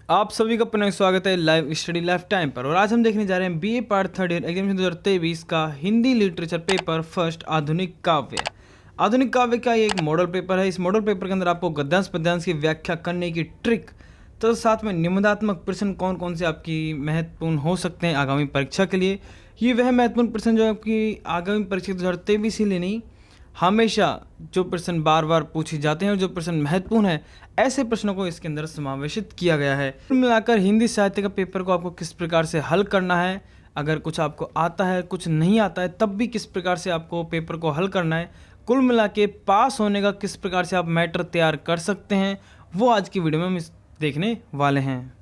आप सभी का पुनः स्वागत है लाइव स्टडी लाइफ टाइम पर। और आज हम देखने जा रहे हैं BA part third year examination 2023 का हिंदी लिटरेचर पेपर फर्स्ट आधुनिक काव्य। आधुनिक काव्य का ये एक मॉडल पेपर है। इस मॉडल पेपर के अंदर आपको गद्यांश पद्यांश की व्याख्या करने की ट्रिक तो साथ में निबंधात्मक प्रश्न कौन कौन से आपकी महत्वपूर्ण हो सकते हैं आगामी परीक्षा के लिए। ये वह महत्वपूर्ण प्रश्न जो आपकी आगामी परीक्षा 2023 ही नहीं, हमेशा जो प्रश्न बार बार पूछे जाते हैं और जो प्रश्न महत्वपूर्ण है, ऐसे प्रश्नों को इसके अंदर समावेशित किया गया है। कुल मिलाकर हिंदी साहित्य का पेपर को आपको किस प्रकार से हल करना है, अगर कुछ आपको आता है कुछ नहीं आता है तब भी किस प्रकार से आपको पेपर को हल करना है, कुल मिला के पास होने का किस प्रकार से आप मैटर तैयार कर सकते हैं, वो आज की वीडियो में हम देखने वाले हैं।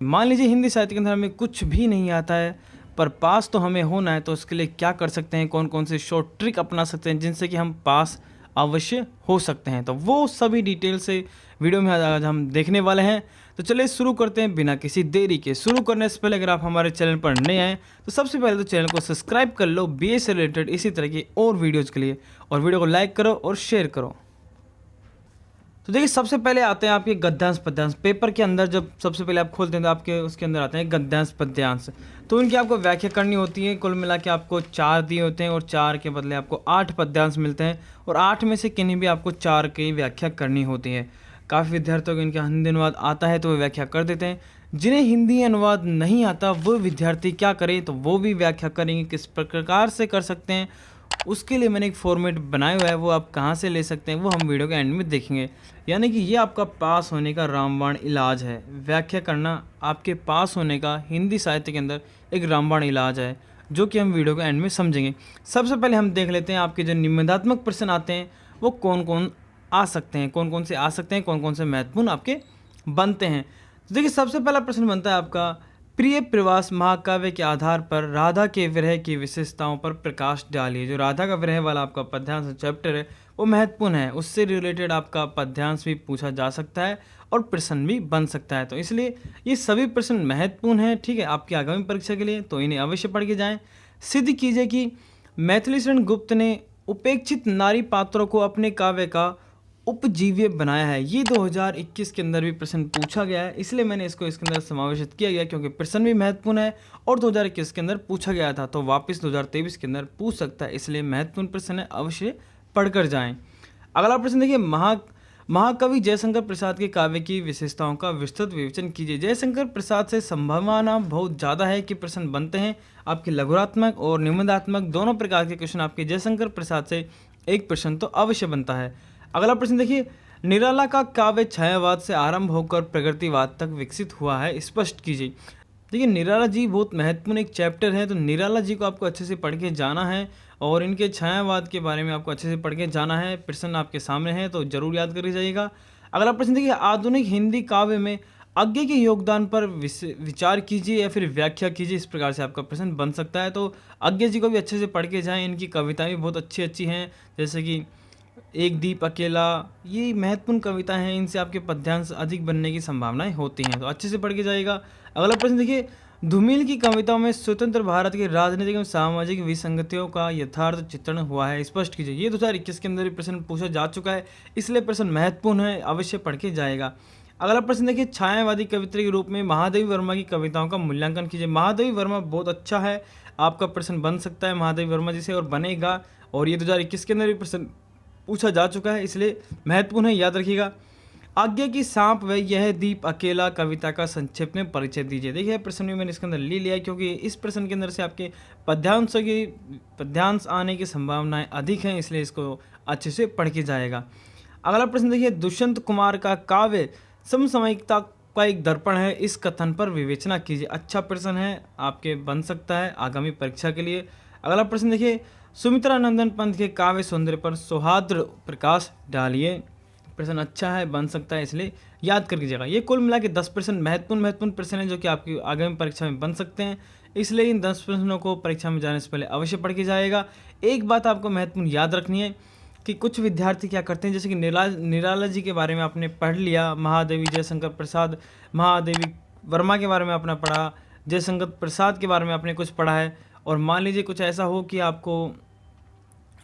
मान लीजिए हिंदी साहित्य के अंदर हमें कुछ भी नहीं आता है पर पास तो हमें होना है, तो उसके लिए क्या कर सकते हैं, कौन कौन से शॉर्ट ट्रिक अपना सकते हैं जिनसे कि हम पास अवश्य हो सकते हैं। तो वो सभी डिटेल से वीडियो में आज हम देखने वाले हैं। तो चलिए शुरू करते हैं बिना किसी देरी के। शुरू करने से पहले अगर आप हमारे चैनल पर नए आए तो सबसे पहले तो चैनल को सब्सक्राइब कर लो बीए से रिलेटेड इसी तरह की और वीडियोज़ के लिए, और वीडियो को लाइक करो और शेयर करो। तो देखिए सबसे पहले आते हैं आपके गद्यांश पद्यांश। पेपर के अंदर जब सबसे पहले आप खोलते हैं तो आपके उसके अंदर आते हैं गद्यांश पद्यांश। तो उनकी आपको व्याख्या करनी होती है। कुल मिला के आपको 4 दिए होते हैं और 4 के बदले आपको 8 पद्यांश मिलते हैं और 8 में से किन्हीं भी आपको 4 की व्याख्या करनी होती है। काफ़ी विद्यार्थियों को इनका हिंदी अनुवाद आता है तो वो व्याख्या कर देते हैं। जिन्हें हिंदी अनुवाद नहीं आता वो विद्यार्थी क्या करें, तो वो भी व्याख्या करेंगे किस प्रकार से कर सकते हैं। उसके लिए मैंने एक फॉर्मेट बनाया हुआ है, वो आप कहाँ से ले सकते हैं वो हम वीडियो के एंड में देखेंगे। यानी कि ये आपका पास होने का रामबाण इलाज है। व्याख्या करना आपके पास होने का हिंदी साहित्य के अंदर एक रामबाण इलाज है, जो कि हम वीडियो के एंड में समझेंगे। सबसे पहले हम देख लेते हैं आपके जो निबंधात्मक प्रश्न आते हैं वो कौन कौन आ सकते हैं, कौन कौन से आ सकते हैं, कौन कौन से महत्वपूर्ण आपके बनते हैं। तो देखिए सबसे पहला प्रश्न बनता है आपका, प्रिय प्रवास महाकाव्य के आधार पर राधा के विरह की विशेषताओं पर प्रकाश डालिए। जो राधा का विरह वाला आपका पद्यांश चैप्टर है वो महत्वपूर्ण है, उससे रिलेटेड आपका पद्यांश भी पूछा जा सकता है और प्रश्न भी बन सकता है। तो इसलिए ये सभी प्रश्न महत्वपूर्ण हैं, ठीक है, आपकी आगामी परीक्षा के लिए, तो इन्हें अवश्य पढ़ के जाएं। सिद्ध कीजिए कि मैथिली शरण गुप्त ने उपेक्षित नारी पात्रों को अपने काव्य का उपजीव्य बनाया है। ये 2021 के अंदर भी प्रश्न पूछा गया है, इसलिए मैंने इसको इसके अंदर समावेशित किया गया क्योंकि प्रश्न भी महत्वपूर्ण है और 2021 के अंदर पूछा गया था, तो वापस 2023 के अंदर पूछ सकता है, इसलिए महत्वपूर्ण प्रश्न है, अवश्य पढ़कर जाएं। अगला प्रश्न देखिए, महाकवि जयशंकर प्रसाद के काव्य की विशेषताओं का विस्तृत विवेचन कीजिए। जयशंकर प्रसाद से संभावना बहुत ज़्यादा है कि प्रश्न बनते हैं। आपके लघुरात्मक और निबंधात्मक दोनों प्रकार के क्वेश्चन आपके जयशंकर प्रसाद से एक प्रश्न तो अवश्य बनता है। अगला प्रश्न देखिए, निराला का काव्य छायावाद से आरंभ होकर प्रगतिवाद तक विकसित हुआ है, स्पष्ट कीजिए। देखिए निराला जी बहुत महत्वपूर्ण एक चैप्टर है, तो निराला जी को आपको अच्छे से पढ़ के जाना है और इनके छायावाद के बारे में आपको अच्छे से पढ़ के जाना है। प्रश्न आपके सामने है तो जरूर याद कर जाइएगा। अगला प्रश्न देखिए, आधुनिक हिंदी काव्य में अज्ञे के योगदान पर विचार कीजिए या फिर व्याख्या कीजिए। इस प्रकार से आपका प्रश्न बन सकता है, तो अज्ञे जी को भी अच्छे से पढ़ के जाएँ। इनकी कविताएँ भी बहुत अच्छी अच्छी हैं, जैसे कि एक दीप अकेला, ये महत्वपूर्ण कविता हैं, इनसे आपके पद्यांश अधिक बनने की संभावनाएं होती हैं, तो अच्छे से पढ़ के जाएगा। अगला प्रश्न देखिए, धूमिल की कविताओं में स्वतंत्र भारत की राजनीतिक एवं सामाजिक विसंगतियों का यथार्थ चित्रण हुआ है, स्पष्ट कीजिए। ये 2021 के अंदर भी प्रश्न पूछा जा चुका है, इसलिए प्रश्न महत्वपूर्ण है, अवश्य पढ़ के जाएगा। अगला प्रश्न देखिए, छायावादी कवित्री के रूप में महादेवी वर्मा की कविताओं का मूल्यांकन कीजिए। महादेवी वर्मा बहुत अच्छा है, आपका प्रश्न बन सकता है महादेवी वर्मा जी से और बनेगा, और ये 2021 के अंदर भी प्रश्न पूछा जा चुका है, इसलिए महत्वपूर्ण है, याद रखिएगा। आज्ञा की सांप व यह दीप अकेला कविता का संक्षेप में परिचय दीजिए। देखिए प्रश्न भी मैंने इसके अंदर ले लिया है क्योंकि इस प्रश्न के अंदर से आपके पद्यांश आने की संभावनाएं अधिक हैं, इसलिए इसको अच्छे से पढ़ के जाएगा। अगला प्रश्न देखिए, दुष्यंत कुमार का काव्य समसामयिकता का एक दर्पण है, इस कथन पर विवेचना कीजिए। अच्छा प्रश्न है, आपके बन सकता है आगामी परीक्षा के लिए। अगला प्रश्न देखिए, सुमित्रा नंदन पंत के काव्य सौंदर्य पर सौहार्द्र प्रकाश डालिए। प्रश्न अच्छा है, बन सकता है, इसलिए याद कर लीजिएगा। ये कुल मिला के 10 प्रश्न महत्वपूर्ण प्रश्न हैं जो कि आपकी आगामी परीक्षा में बन सकते हैं, इसलिए इन 10 प्रश्नों को परीक्षा में जाने से पहले अवश्य पढ़ के जाएगा। एक बात आपको महत्वपूर्ण याद रखनी है कि कुछ विद्यार्थी क्या करते हैं, जैसे कि निराला जी के बारे में आपने पढ़ लिया, महादेवी जयशंकर प्रसाद, महादेवी वर्मा के बारे में आपने पढ़ा, जयशंकर प्रसाद के बारे में आपने कुछ पढ़ा है, और मान लीजिए कुछ ऐसा हो कि आपको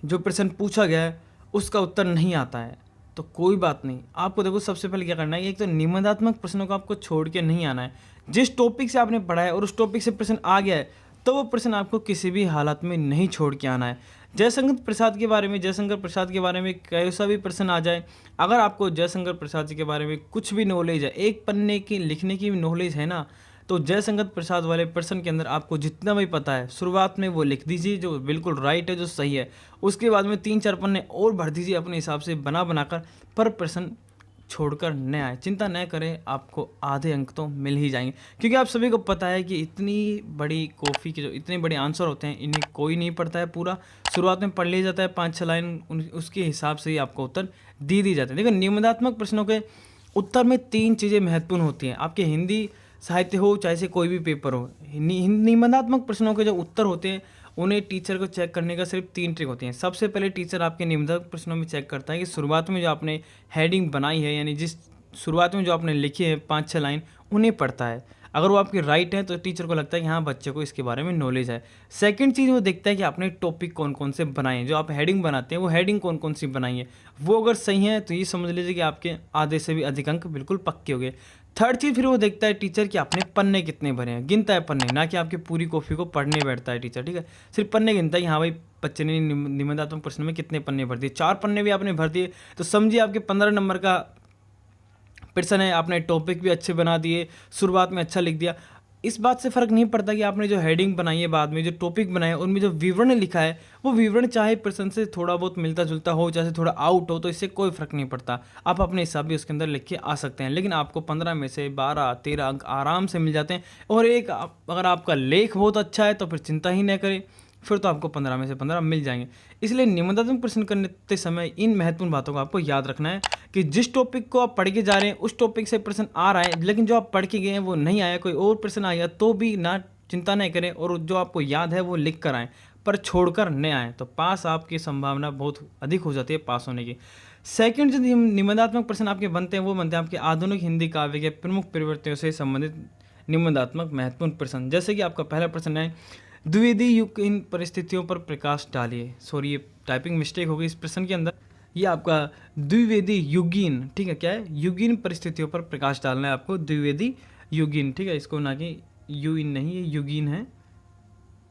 जो प्रश्न पूछा गया है उसका उत्तर नहीं आता है, तो कोई बात नहीं, आपको देखो सबसे पहले क्या करना है, एक तो निबंधात्मक प्रश्नों को आपको छोड़ के नहीं आना है। जिस टॉपिक से आपने पढ़ा है और उस टॉपिक से प्रश्न आ गया है तो वो प्रश्न आपको किसी भी हालत में नहीं छोड़ के आना है। जयशंकर प्रसाद के बारे में कैसा भी प्रश्न आ जाए, अगर आपको जयशंकर प्रसाद जी के बारे में कुछ भी नॉलेज है, एक पन्ने की लिखने की भी नॉलेज है ना, तो जयशंकर प्रसाद वाले प्रश्न के अंदर आपको जितना भी पता है शुरुआत में वो लिख दीजिए जो बिल्कुल राइट है, जो सही है। उसके बाद में 3-4 पन्ने और भर दीजिए अपने हिसाब से बनाकर, पर प्रश्न छोड़कर न आए। चिंता न करें, आपको आधे अंक तो मिल ही जाएंगे, क्योंकि आप सभी को पता है कि इतनी बड़ी कॉफ़ी के जो इतने बड़े आंसर होते हैं इन्हें कोई नहीं पढ़ता है पूरा। शुरुआत में पढ़ लिया जाता है 5-6 लाइन, उसके हिसाब से ही आपको उत्तर दी जाते हैं। देखो निबंधात्मक प्रश्नों के उत्तर में 3 चीज़ें महत्वपूर्ण होती हैं। आपके हिंदी साहित्य हो चाहे से कोई भी पेपर हो, निबंधात्मक प्रश्नों के जो उत्तर होते हैं उन्हें टीचर को चेक करने का सिर्फ 3 ट्रिक होती हैं। सबसे पहले टीचर आपके निबंधात्मक प्रश्नों में चेक करता है कि शुरुआत में जो आपने हेडिंग बनाई है, यानी जिस शुरुआत में जो आपने लिखी है 5-6 लाइन, उन्हें पढ़ता है। अगर वो आपकी राइट है तो टीचर को लगता है कि हाँ बच्चे को इसके बारे में नॉलेज है। सेकंड चीज़ वो देखता है कि आपने टॉपिक कौन कौन से बनाए हैं, जो आप हेडिंग बनाते हैं वो हेडिंग कौन कौन सी बनाई है। वो अगर सही है तो ये समझ लीजिए कि आपके आधे से भी अधिक अंक बिल्कुल पक्के हो गए। थर्ड चीज़ फिर वो देखता है टीचर कि आपने पन्ने कितने भरे हैं, गिनता है पन्ने, ना कि आपकी पूरी कॉफ़ी को पढ़ने बैठता है टीचर, ठीक है। सिर्फ पन्ने गिनता है कि हाँ भाई बच्चे ने निबंधात्मक प्रश्न में कितने पन्ने भर दिए। 4 पन्ने भी आपने भर दिए तो समझिए आपके 15 नंबर का प्रश्न है। आपने टॉपिक भी अच्छे बना दिए, शुरुआत में अच्छा लिख दिया। इस बात से फ़र्क नहीं पड़ता कि आपने जो हेडिंग बनाई है, बाद में जो टॉपिक बनाया है, उनमें जो विवरण लिखा है वो विवरण चाहे प्रश्न से थोड़ा बहुत मिलता जुलता हो, चाहे थोड़ा आउट हो, तो इससे कोई फ़र्क नहीं पड़ता। आप अपने हिसाब भी उसके अंदर लिख के आ सकते हैं, लेकिन आपको 15 में से 12-13 अंक आराम से मिल जाते हैं। और अगर आपका लेख बहुत अच्छा है तो फिर चिंता ही न करें, फिर तो आपको 15 में से 15 मिल जाएंगे। इसलिए निबंधात्मक प्रश्न करते समय इन महत्वपूर्ण बातों को आपको याद रखना है कि जिस टॉपिक को आप पढ़ के जा रहे हैं उस टॉपिक से प्रश्न आ रहा है, लेकिन जो आप पढ़ के गए हैं वो नहीं आया, कोई और प्रश्न आया तो भी ना चिंता नहीं करें, और जो आपको याद है वो लिख कर आएँ, पर छोड़कर न आएँ, तो पास आपकी संभावना बहुत अधिक हो जाती है पास होने की। सेकंड जो निबंधात्मक प्रश्न आपके बनते हैं वो बनते हैं आपके आधुनिक हिंदी काव्य के प्रमुख प्रवृत्तियों से संबंधित निबंधात्मक महत्वपूर्ण प्रश्न। जैसे कि आपका पहला प्रश्न है, द्विवेदी युग इन परिस्थितियों पर प्रकाश डालिए। सॉरी, ये टाइपिंग मिस्टेक हो गई इस प्रश्न के अंदर। ये आपका द्विवेदी युगीन, ठीक है, क्या है, युगीन परिस्थितियों पर प्रकाश डालना है आपको, द्विवेदी युगीन, ठीक है। इसको ना कि यूइन नहीं, ये युगीन है,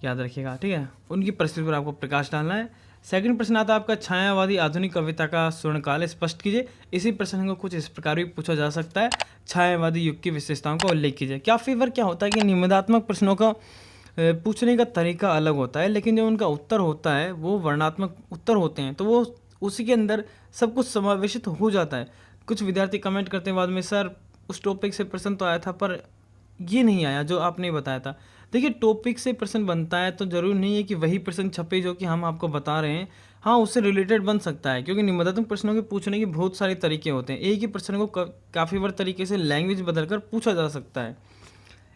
याद रखिएगा, ठीक है। उनकी परिस्थिति पर आपको प्रकाश डालना है। सेकंड प्रश्न आता है आपका, छायावादी आधुनिक कविता का स्वर्णकाल स्पष्ट कीजिए। इसी प्रश्न को कुछ इस प्रकार भी पूछा जा सकता है, छायावादी युग की विशेषताओं का उल्लेख कीजिए। क्या फेवर क्या होता है कि निबंधात्मक प्रश्नों का पूछने का तरीका अलग होता है, लेकिन जो उनका उत्तर होता है वो वर्णनात्मक उत्तर होते हैं, तो वो उसी के अंदर सब कुछ समावेशित हो जाता है। कुछ विद्यार्थी कमेंट करते हैं बाद में, सर उस टॉपिक से प्रश्न तो आया था पर ये नहीं आया जो आपने बताया था। देखिए, टॉपिक से प्रश्न बनता है तो ज़रूरी नहीं है कि वही प्रश्न छपे जो कि हम आपको बता रहे हैं। हाँ, उससे रिलेटेड बन सकता है, क्योंकि निबंधात्मक प्रश्नों के पूछने के बहुत सारे तरीके होते हैं। एक ही प्रश्न को काफ़ी बार तरीके से लैंग्वेज बदलकर पूछा जा सकता है।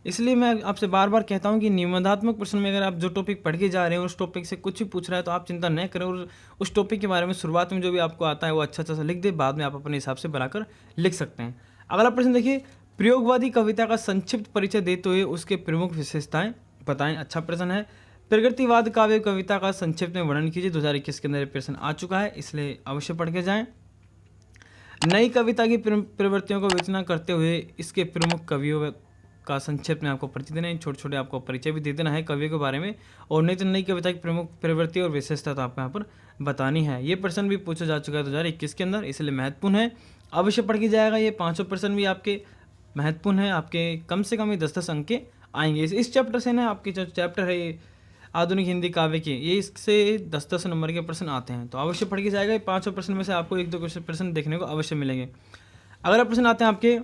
इसलिए मैं आपसे बार बार कहता हूं कि निबंधात्मक प्रश्न में अगर आप जो टॉपिक पढ़ के जा रहे हैं उस टॉपिक से कुछ भी पूछ रहा है तो आप चिंता न करें, और उस टॉपिक के बारे में शुरुआत में जो भी आपको आता है वो अच्छा सा लिख दे, बाद में आप अपने हिसाब से बनाकर लिख सकते हैं। अगला प्रश्न देखिए, प्रयोगवादी कविता का संक्षिप्त परिचय देते हुए उसके प्रमुख विशेषताएं बताएं। अच्छा प्रश्न है। प्रगतिवाद काव्य कविता का संक्षिप्त में वर्णन कीजिए। 2021 के अंदर प्रश्न आ चुका है, इसलिए अवश्य पढ़ के जाएं। नई कविता की प्रवृत्तियों को विवेचना करते हुए इसके प्रमुख कवियों का संक्षेप में आपको परिचय देना है। छोटे छोटे आपको परिचय भी दे देना है कवियों के बारे में, और नहीं तो नई कविता की प्रमुख प्रवृत्ति और विशेषता तो आपको यहाँ पर बतानी है। ये प्रश्न भी पूछा जा चुका है 2021 के अंदर, इसलिए महत्वपूर्ण है, अवश्य पढ़ के जाएगा। ये 500 प्रश्न भी आपके महत्वपूर्ण है, आपके कम से कम 10-10 अंक के आएंगे। इस चैप्टर से ना, आपके जो चैप्टर है आधुनिक हिंदी काव्य के, ये इससे 10-10 नंबर के प्रश्न आते हैं, तो अवश्य पढ़ के जाएगा। ये 500 प्रश्न में से आपको 1-2 प्रश्न देखने को अवश्य मिलेंगे। अगला प्रश्न आते हैं आपके,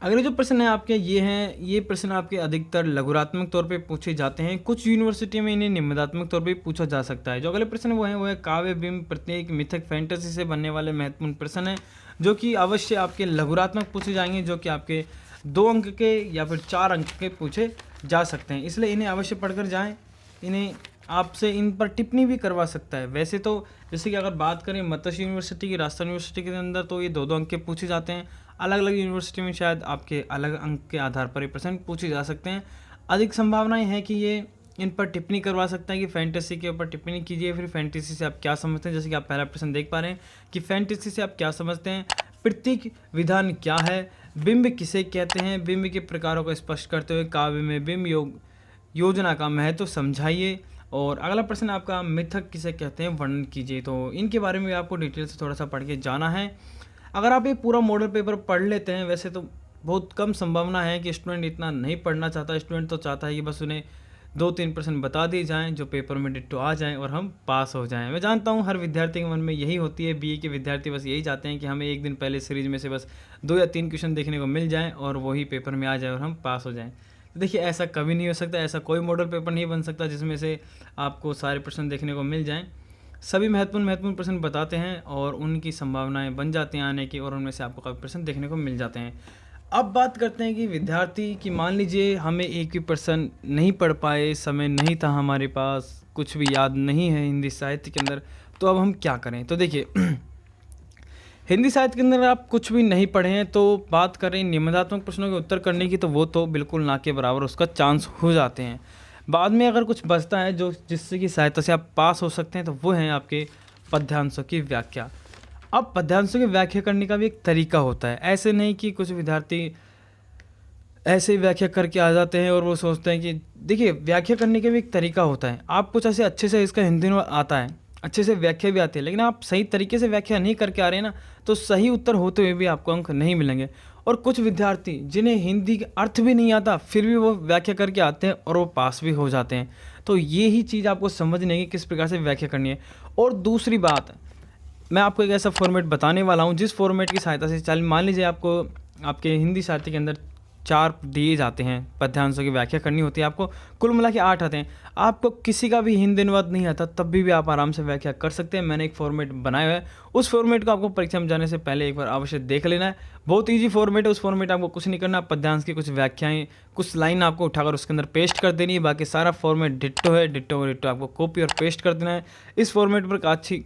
अगले जो प्रश्न है आपके ये हैं, ये प्रश्न आपके अधिकतर लघुरात्मक तौर पे पूछे जाते हैं, कुछ यूनिवर्सिटी में इन्हें निबंधात्मक तौर पे पूछा जा सकता है। जो अगले प्रश्न वो है काव्य बिंब प्रत्येक मिथक फैंटेसी से बनने वाले महत्वपूर्ण प्रश्न है, जो कि अवश्य आपके लघुरात्मक पूछे जाएंगे, जो कि आपके 2 अंक के या फिर 4 अंक के पूछे जा सकते हैं, इसलिए इन्हें अवश्य पढ़कर जाएँ। इन्हें आपसे इन पर टिप्पणी भी करवा सकता है। वैसे तो जैसे कि अगर बात करें मत्स्य यूनिवर्सिटी की, राजस्थान यूनिवर्सिटी के अंदर, तो ये 2-2 अंक के पूछे जाते हैं। अलग अलग यूनिवर्सिटी में शायद आपके अलग अंक के आधार पर ये प्रश्न पूछे जा सकते हैं। अधिक संभावनाएं हैं कि ये इन पर टिप्पणी करवा सकते हैं कि फैंटेसी के ऊपर टिप्पणी कीजिए, फिर फैंटेसी से आप क्या समझते हैं। जैसे कि आप पहला प्रश्न देख पा रहे हैं कि फैंटेसी से आप क्या समझते हैं, प्रतीक विधान क्या है, बिंब किसे कहते हैं, बिंब के प्रकारों को स्पष्ट करते हुए काव्य में बिंब योजना का महत्व समझाइए। और अगला प्रश्न आपका मिथक किसे कहते हैं वर्णन कीजिए। तो इनके बारे में आपको डिटेल से थोड़ा सा पढ़ के जाना है। अगर आप ये पूरा मॉडल पेपर पढ़ लेते हैं, वैसे तो बहुत कम संभावना है कि स्टूडेंट इतना नहीं पढ़ना चाहता। स्टूडेंट तो चाहता है कि बस उन्हें 2-3 प्रश्न बता दिए जाएं जो पेपर में डिट्टो आ जाएं और हम पास हो जाएं। मैं जानता हूं हर विद्यार्थी के मन में यही होती है। बीए के विद्यार्थी बस यही चाहते हैं कि हमें एक दिन पहले सीरीज में से बस 2 या 3 क्वेश्चन देखने को मिल जाएं और वही पेपर में आ जाए और हम पास हो जाएं। तो देखिए, ऐसा कभी नहीं हो सकता। ऐसा कोई मॉडल पेपर नहीं बन सकता जिसमें से आपको सारे प्रश्न देखने को मिल जाएँ। सभी महत्वपूर्ण प्रश्न बताते हैं और उनकी संभावनाएं बन जाती हैं आने की, और उनमें से आपको काफ़ी प्रश्न देखने को मिल जाते हैं। अब बात करते हैं कि विद्यार्थी की मान लीजिए हमें एक भी प्रश्न नहीं पढ़ पाए, समय नहीं था हमारे पास, कुछ भी याद नहीं है हिंदी साहित्य के अंदर, तो अब हम क्या करें। तो देखिए हिंदी साहित्य के अंदर आप कुछ भी नहीं पढ़े हैं, तो बात करें निबंधात्मक प्रश्नों के उत्तर करने की, तो वो तो बिल्कुल ना के बराबर उसका चांस हो जाते हैं। बाद में अगर कुछ बचता है जो जिससे कि सहायता से आप पास हो सकते हैं, तो वो है आपके पद्यांशों की व्याख्या। अब पद्यांशों की व्याख्या करने का भी एक तरीका होता है। ऐसे नहीं कि कुछ विद्यार्थी ऐसे ही व्याख्या करके आ जाते हैं और वो सोचते हैं कि देखिए, व्याख्या करने का भी एक तरीका होता है। आप कुछ ऐसे अच्छे से इसका हिंदी में आता है, अच्छे से व्याख्या भी आती है, लेकिन आप सही तरीके से व्याख्या नहीं करके आ रहे हैं ना, तो सही उत्तर होते हुए भी आपको अंक नहीं मिलेंगे। और कुछ विद्यार्थी जिन्हें हिंदी का अर्थ भी नहीं आता, फिर भी वो व्याख्या करके आते हैं और वो पास भी हो जाते हैं। तो ये ही चीज़ आपको समझने की किस प्रकार से व्याख्या करनी है। और दूसरी बात, मैं आपको एक ऐसा फॉर्मेट बताने वाला हूँ जिस फॉर्मेट की सहायता से चल मान लीजिए आपको आपके हिंदी साहित्य के अंदर 4 दिए जाते हैं, पद्यांशों की व्याख्या करनी होती है आपको, कुल मिला के 8 आते हैं। आपको किसी का भी हिंदी अनुवाद नहीं आता, तब भी आप आराम से व्याख्या कर सकते हैं। मैंने एक फॉर्मेट बनाया है, उस फॉर्मेट को आपको परीक्षा में जाने से पहले एक बार अवश्य देख लेना है। बहुत ईजी फॉर्मेट है, उस फॉर्मेट आपको कुछ नहीं करना, पद्यांश की कुछ व्याख्याएं, कुछ लाइन आपको उठाकर उसके अंदर पेस्ट कर देनी है। बाकी सारा फॉर्मेट डिट्टो है, डिट्टो आपको कॉपी और पेस्ट कर देना है। इस फॉर्मेट पर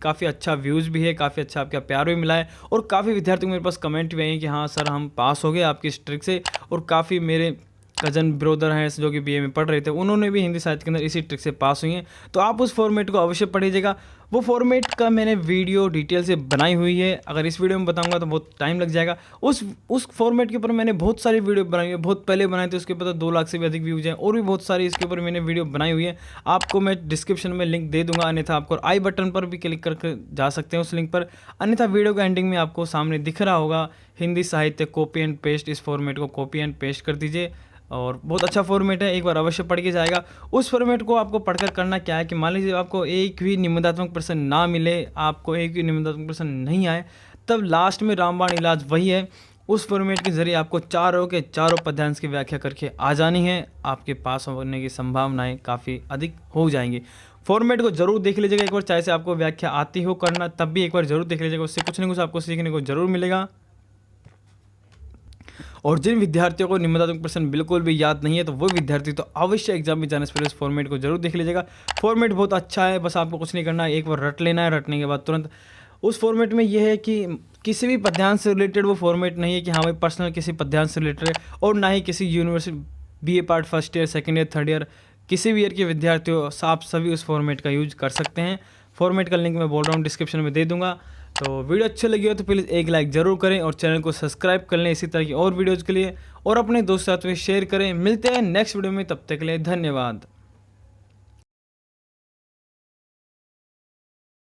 काफ़ी अच्छा व्यूज़ भी है, काफ़ी अच्छा आपका प्यार भी मिला है, और काफ़ी विद्यार्थियों मेरे पास कमेंट भी आए हैं कि हाँ सर, हम पास हो गए आपकी इस ट्रिक से। और काफ़ी मेरे कज़न ब्रदर हैं जो कि बीए में पढ़ रहे थे, उन्होंने भी हिंदी साहित्य के अंदर इसी ट्रिक से पास हुई हैं। तो आप उस फॉर्मेट को अवश्य पढ़िएगा। वो फॉर्मेट का मैंने वीडियो डिटेल से बनाई हुई है, अगर इस वीडियो में बताऊंगा तो बहुत टाइम लग जाएगा। उस फॉर्मेट के ऊपर मैंने बहुत सारी वीडियो बनाई है, बहुत पहले बनाए थे, उसके ऊपर 2 लाख से भी अधिक व्यूज हैं, और भी बहुत सारी इसके ऊपर मैंने वीडियो बनाई हुई है। आपको मैं डिस्क्रिप्शन में लिंक दे दूंगा, अन्यथा आपको आई बटन पर भी क्लिक करके जा सकते हैं उस लिंक पर, अन्यथा वीडियो का एंडिंग में आपको सामने दिख रहा होगा हिंदी साहित्य कॉपी एंड पेस्ट। इस फॉर्मेट को कॉपी एंड पेस्ट कर दीजिए, और बहुत अच्छा फॉर्मेट है, एक बार अवश्य पढ़ के जाएगा। उस फॉर्मेट को आपको पढ़कर करना क्या है कि मान लीजिए आपको एक भी निबंधात्मक प्रश्न ना मिले, आपको एक भी निबंधात्मक प्रश्न नहीं आए, तब लास्ट में रामबाण इलाज वही है। उस फॉर्मेट के जरिए आपको चारों के चारों पद्यांश की व्याख्या करके आ जानी है। आपके पास होने की संभावनाएं काफ़ी अधिक हो जाएंगी। फॉर्मेट को जरूर देख लीजिएगा एक बार, चाहे से आपको व्याख्या आती हो करना, तब भी एक बार जरूर देख लीजिएगा, उससे कुछ न कुछ आपको सीखने को जरूर मिलेगा। और जिन विद्यार्थियों को निबंधात्मक प्रश्न बिल्कुल भी याद नहीं है, तो वो विद्यार्थी तो अवश्य एग्जाम में जाने से पहले इस फॉर्मेट को जरूर देख लीजिएगा। फॉर्मेट बहुत अच्छा है, बस आपको कुछ नहीं करना है, एक बार रट लेना है, रटने के बाद तुरंत उस फॉर्मेट में यह है कि किसी भी पद्यांश से रिलेटेड वो फॉर्मेट नहीं है कि हाँ भाई पर्सनल किसी पद्यांश से रिलेटेड है, और ना ही किसी university BA part first year, second year, third year, किसी भी ईयर के विद्यार्थियों आप सभी उस फॉर्मेट का यूज कर सकते हैं। फॉर्मेट का लिंक मैं बोल रहा हूँ डिस्क्रिप्शन में दे दूंगा। तो वीडियो अच्छी लगी हो तो प्लीज़ एक लाइक ज़रूर करें, और चैनल को सब्सक्राइब कर लें इसी तरह की और वीडियोज़ के लिए, और अपने दोस्तों के साथ में शेयर करें। मिलते हैं नेक्स्ट वीडियो में, तब तक के लिए धन्यवाद।